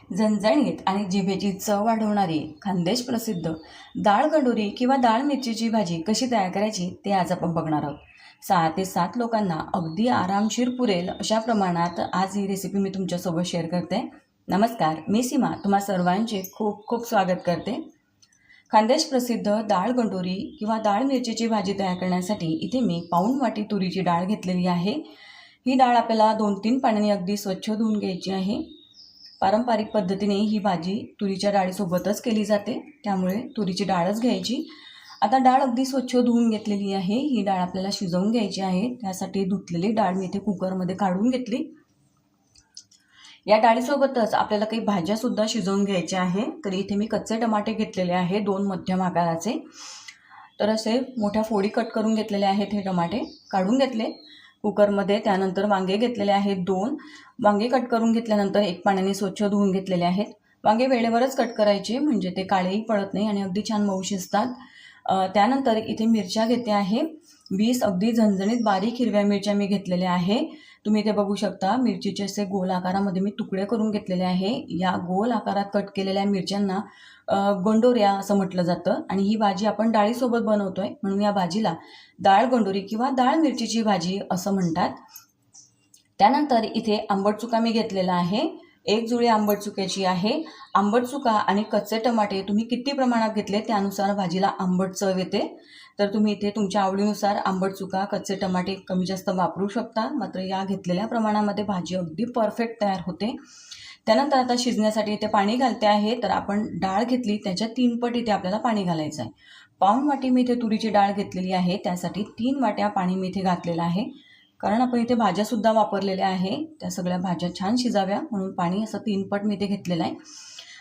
झणझणीत आणि जिभेची चव वाढवणारी खानदेश प्रसिद्ध डाळ गंडोरी किंवा डाळ मिरचीची भाजी कशी तयार करायची ते आज आपण बघणार आहोत। 6 ते 7 लोकांना अगदी आरामशीर पुरेल अशा प्रमाणात आज ही रेसिपी मी तुमच्यासोबत शेअर करते। नमस्कार, मी सीमा तुम्हा सर्वांचे खूप खूप स्वागत करते। खानदेश प्रसिद्ध डाळ गंडोरी किंवा डाळ मिरचीची भाजी तयार करण्यासाठी इथे मी पाऊण वाटी तुरीची डाळ घेतलेली आहे। ही डाळ आपल्याला 2-3 पाण्याने अगदी स्वच्छ धुवून घ्यायची आहे। पारंपरिक पद्धतीने ही भाजी तुरीच्या डाळीसोबतच केली जाते, त्यामुळे तुरीची डाळच घ्यायची। आता डाळ अगदी स्वच्छ धुवून घेतलेली आहे। ही डाळ आपल्याला शिजवून घ्यायची आहे, त्यासाठी धुतलेली डाळ मी इथे कुकरमध्ये काढून घेतली। या डाळीसोबतच आपल्याला काही भाज्यासुद्धा शिजवून घ्यायच्या आहे। तर इथे मी कच्चे टमाटे घेतलेले आहे 2 मध्यम आकाराचे। तर असे मोठ्या फोडी कट करून घेतलेले आहेत हे टमाटे, काढून घेतले कुकरमध्ये। त्यानंतर वांगे घेतलेले आहेत 2 वांगे कट करून घेतल्यानंतर 1 पाण्याने स्वच्छ धुवून घेतलेले आहेत। वांगे वेळेवरच कट करायचे, म्हणजे ते काळेही पडत नाही आणि अगदी छान मऊ शिजतात। त्यानंतर इथे मिरच्या घेते आहे 20 अगदी झणझणीत बारीक हिरव्या मिरच्या मी घेतलेल्या आहे। तुम्ही इथे बघू शकता मिरचीचे असे गोल आकारामध्ये मी तुकडे करून घेतलेले आहे। या गोल आकारात कट केलेल्या मिरच्यांना गंडोऱ्या असं म्हटलं जातं आणि ही भाजी आपण डाळीसोबत बनवतोय, म्हणून या भाजीला डाळ गंडोरी किंवा डाळ मिरचीची भाजी असं म्हणतात। त्यानंतर इथे आंबट चुका मी घेतलेला आहे, 1 जुळी आंबट चुक्याची आहे। आंबट चुका आणि कच्चे टमाटे तुम्ही किती प्रमाणात घेतले त्यानुसार भाजीला आंबट चव येते। तर तुम्ही इथे तुमच्या आवडीनुसार आंबट चुका कच्चे टमाटे कमी जास्त वापरू शकता, मात्र या घेतलेल्या प्रमाणामध्ये भाजी अगदी परफेक्ट तयार होते। त्यानंतर आता शिजण्यासाठी इथे पाणी घालते आहे। तर आपण डाळ घेतली त्याच्या 3 पट इथे आपल्याला पाणी घालायचं आहे। पाऊण वाटी मी इथे तुरीची डाळ घेतलेली आहे, त्यासाठी 3 वाट्या पाणी मी इथे घातलेलं आहे, कारण आपण इथे भाज्यासुद्धा वापरलेल्या आहे। त्या सगळ्या भाज्या छान शिजाव्या म्हणून पाणी असं 3 पट मी इथे घेतलेलं आहे।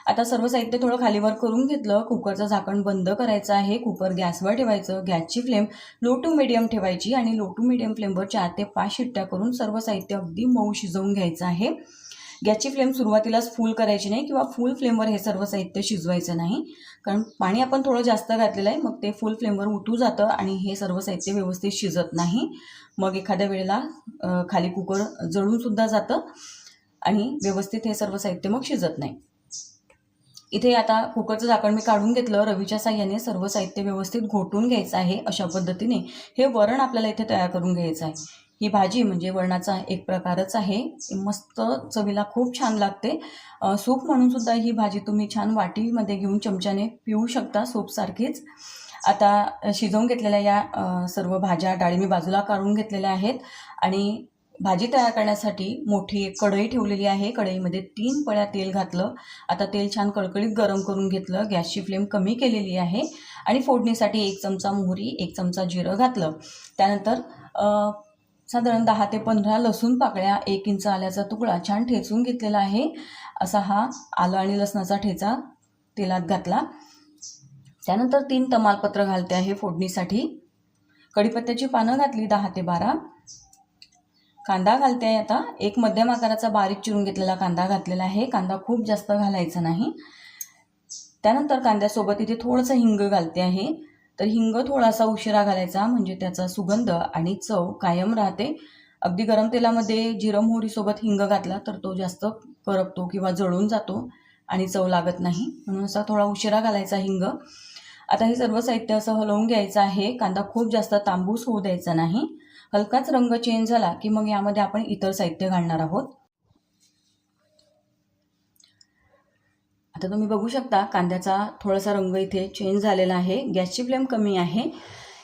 आता सर्व साहित्य थोडं खालीवर करून घेतलं। कुकरचं झाकण बंद करायचं आहे, कुकर गॅसवर ठेवायचं, गॅसची फ्लेम लो टू मिडियम ठेवायची आणि लो टू मिडियम फ्लेमवर 4 ते 5 शिट्ट्या करून सर्व साहित्य अगदी मऊ शिजवून घ्यायचं आहे। गॅसची फ्लेम सुरुवातीलाच फुल करायची नाही किंवा फुल फ्लेमवर हे सर्व साहित्य शिजवायचं नाही, कारण पाणी आपण थोडं जास्त घातलेलं आहे, मग ते फुल फ्लेमवर उतू जातं आणि हे सर्व साहित्य व्यवस्थित शिजत नाही। मग एखाद्या वेळेला खाली कुकर जळून सुद्धा जातं आणि व्यवस्थित हे सर्व साहित्य मग शिजत नाही। इथे आता कुकरचं झाकण मी काढून घेतलं, रवीच्या साह्याने सर्व साहित्य व्यवस्थित घोटून घ्यायचं आहे। अशा पद्धतीने हे वरण आपल्याला इथे तयार करून घ्यायचं आहे। ही भाजी म्हणजे वरणाचा एक प्रकारच आहे, मस्त चवीला खूप छान लागते। सूप म्हणून सुद्धा ही भाजी तुम्ही छान वाटीमध्ये घेऊन चमच्याने पिऊ शकता सूपसारखीच। आता शिजवून घेतलेल्या या सर्व भाज्या डाळी मी बाजूला काढून घेतलेल्या आहेत आणि भाजी तयार करण्यासाठी मोठी एक कढई ठेवलेली आहे। कढईमध्ये 3 पळ्या तेल घातलं। आता तेल छान कळकळीत गरम करून घेतलं, गॅसची फ्लेम कमी केलेली आहे आणि फोडणीसाठी 1 चमचा मोहरी 1 चमचा जिरं घातलं। त्यानंतर साधारण 10 ते 15 लसूण पाकळ्या, 1 इंच आल्याचा तुकडा छान ठेचून घेतलेला आहे। असा हा आलं आणि लसणाचा ठेचा तेलात घातला। त्यानंतर 3 तमालपत्र घालते आहे फोडणीसाठी। कढीपत्त्याची पानं घातली 10 ते 12। कांदा घालते आहे आता, 1 मध्यम आकाराचा बारीक चिरून घेतलेला कांदा घातलेला आहे। कांदा खूप जास्त घालायचा नाही। त्यानंतर कांद्यासोबत इथे थोडंसं हिंग घालते आहे। तर हिंग थोडासा उशिरा घालायचा, म्हणजे त्याचा सुगंध आणि चव कायम राहते। अगदी गरम तेलामध्ये जिरं मोहरीसोबत हिंग घातला तर तो जास्त करपतो किंवा जळून जातो आणि चव लागत नाही, म्हणून असा थोडा उशिरा घालायचा हिंग। आता हे सर्व साहित्य असं हलवून घ्यायचं आहे। कांदा खूप जास्त तांबूस होऊ द्यायचा नाही। हलकाच रंग चेंज झाला की मग यामध्ये आपण इतर साहित्य घालणार आहोत। आता तुम्ही बघू शकता कांद्याचा थोडासा रंग इथे चेंज झालेला आहे। गॅसची फ्लेम कमी आहे।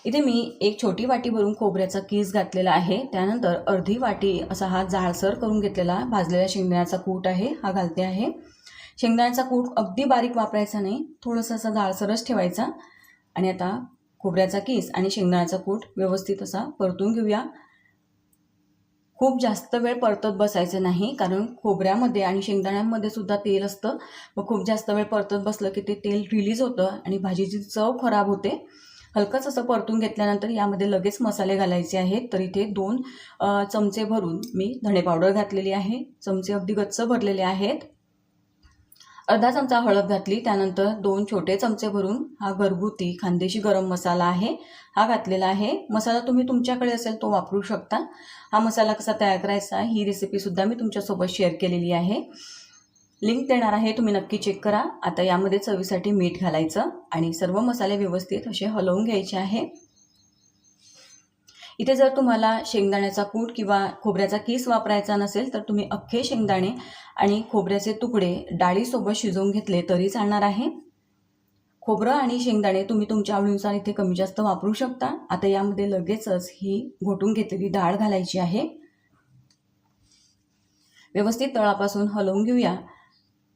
इथे मी 1 छोटी वाटी भरून खोबऱ्याचा कीस घातलेला आहे। त्यानंतर अर्धी वाटी असा हा जाडसर करून घेतलेला भाजलेला शेंगदाण्याचा कूट आहे, हा घालते आहे। शेंगदाण्याचा कूट अगदी बारीक वापरायचा नाही, थोडासा असा जाडसरच ठेवायचा। आणि आता खोबऱ्याचा कीस आणि शेंगदाण्याचा कूट व्यवस्थित असा परतून घेऊया। खूप जास्त वेळ परतत बसायचं नाही, कारण खोबऱ्यामध्ये आणि शेंगदाण्यांमध्ये सुद्धा तेल असतं, मग खूप जास्त वेळ परतत बसलं की ते तेल रिलीज होतं आणि भाजीची चव खराब होते। हलकंच असं परतून घेतल्यानंतर यामध्ये लगेच मसाले घालायचे आहेत। तर इथे 2 चमचे भरून मी धणे पावडर घातलेली आहे, चमचे अगदी गच्च भरलेले आहेत। अर्धा चमचा हळद घातली। त्यानंतर 2 छोटे चमचे भरून हा घरगुती खानदेशी गरम मसाला आहे, हा घातलेला आहे। मसाला तुम्ही तुमच्याकडे असेल तो वापरू शकता। हा मसाला कसा तयार करायचा ही रेसिपी सुद्धा मी तुमच्यासोबत शेअर केलेली आहे। लिंक देणार आहे, तुम्ही नक्की चेक करा. आता यामध्ये चवीसाठी मीठ घालायचं आणि सर्व मसाले व्यवस्थित असे हलवून घ्यायचे आहे. इथे जर तुम्हाला शेंगदाण्याचा कूट किंवा खोबऱ्याचा किस वापरायचा नसेल तर तुम्ही अख्खे शेंगदाणे आणि खोबऱ्याचे तुकडे डाळीसोबत शिजवून घेतले तरी चालणार आहे. खोबरं आणि शेंगदाणे तुम्ही तुमच्या आवडीनुसार इथे कमी जास्त वापरू शकता. आता यामध्ये लगेचच ही घोटून घेतलेली डाळ घालायची आहे. व्यवस्थित तळापासून हलवून घेऊया.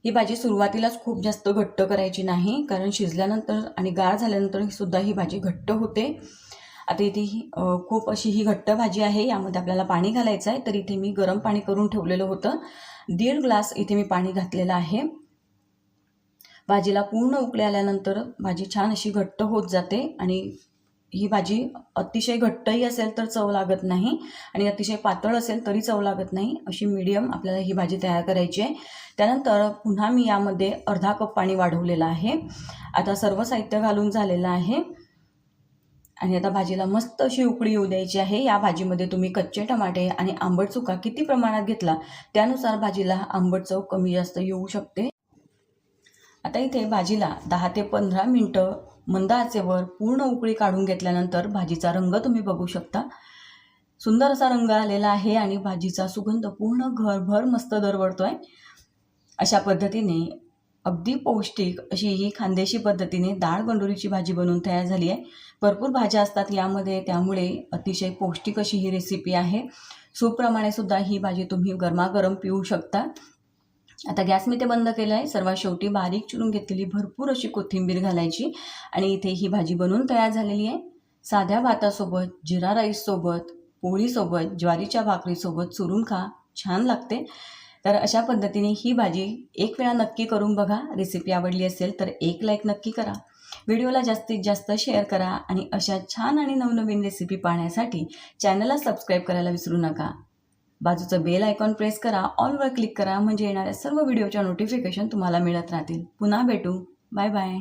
ही भाजी सुरुवातीलाच खूप जास्त घट्ट करायची नाही, कारण शिजल्यानंतर आणि गार झाल्यानंतर सुद्धा ही भाजी घट्ट होते. आता इथे खूप अशी ही घट्ट भाजी आहे. यामध्ये आपल्याला पाणी घालायचं आहे. तर इथे मी गरम पाणी करून ठेवलेलं होतं. 1.5 ग्लास इथे मी पाणी घातलेलं आहे. भाजीला पूर्ण उकळी आल्यानंतर भाजी छान अशी घट्ट होत जाते आणि ही भाजी अतिशय घट्टही असेल तर चव लागत नाही आणि अतिशय पातळ असेल तरी चव लागत नाही. अशी मीडियम आपल्याला ही भाजी तयार करायची आहे. त्यानंतर पुन्हा मी यामध्ये अर्धा कप पाणी वाढवलेलं आहे. आता सर्व साहित्य घालून झालेलं आहे आणि आता भाजीला मस्त अशी उकळी येऊ द्यायची आहे. या भाजीमध्ये तुम्ही कच्चे टमाटे आणि आंबट चुका किती प्रमाणात घेतला त्यानुसार भाजीला आंबट चव कमी जास्त येऊ शकते. आता इथे भाजीला 10 ते 15 मिनटं मंद आचेवर पूर्ण उकळी काढून घेतल्यानंतर भाजीचा रंग तुम्ही बघू शकता. सुंदर असा रंग आलेला आहे आणि भाजीचा सुगंध पूर्ण घरभर मस्त दरवळतोय. अशा पद्धतीने अगदी पौष्टिक अशी ही खानदेशी पद्धतीने डाळ गंडोरीची भाजी बनवून तयार झाली आहे. भरपूर भाज्या असतात यामध्ये, त्यामुळे अतिशय पौष्टिक अशी ही रेसिपी आहे. सूपप्रमाणे सुद्धा ही भाजी तुम्ही गरमागरम पिऊ शकता. आता गॅस मी ते बंद केलं आहे. सर्वात शेवटी बारीक चिरून घेतलेली भरपूर अशी कोथिंबीर घालायची आणि इथे ही भाजी बनवून तयार झालेली आहे. साध्या भातासोबत, जिरा राईससोबत, पोळीसोबत, ज्वारीच्या भाकरीसोबत चुरून खा, छान लागते. तर अशा पद्धतीने ही भाजी एक वेळा नक्की करून बघा. रेसिपी आवडली असेल तर एक लाईक नक्की करा. व्हिडिओला जास्तीत जास्त शेअर करा आणि अशा छान आणि नवनवीन रेसिपी पाहण्यासाठी चॅनलला सबस्क्राईब करायला विसरू नका. बाजूचं बेल आयकॉन प्रेस करा, ऑलवर क्लिक करा, म्हणजे येणाऱ्या सर्व व्हिडिओच्या नोटिफिकेशन तुम्हाला मिळत राहतील. पुन्हा भेटू. Bye bye.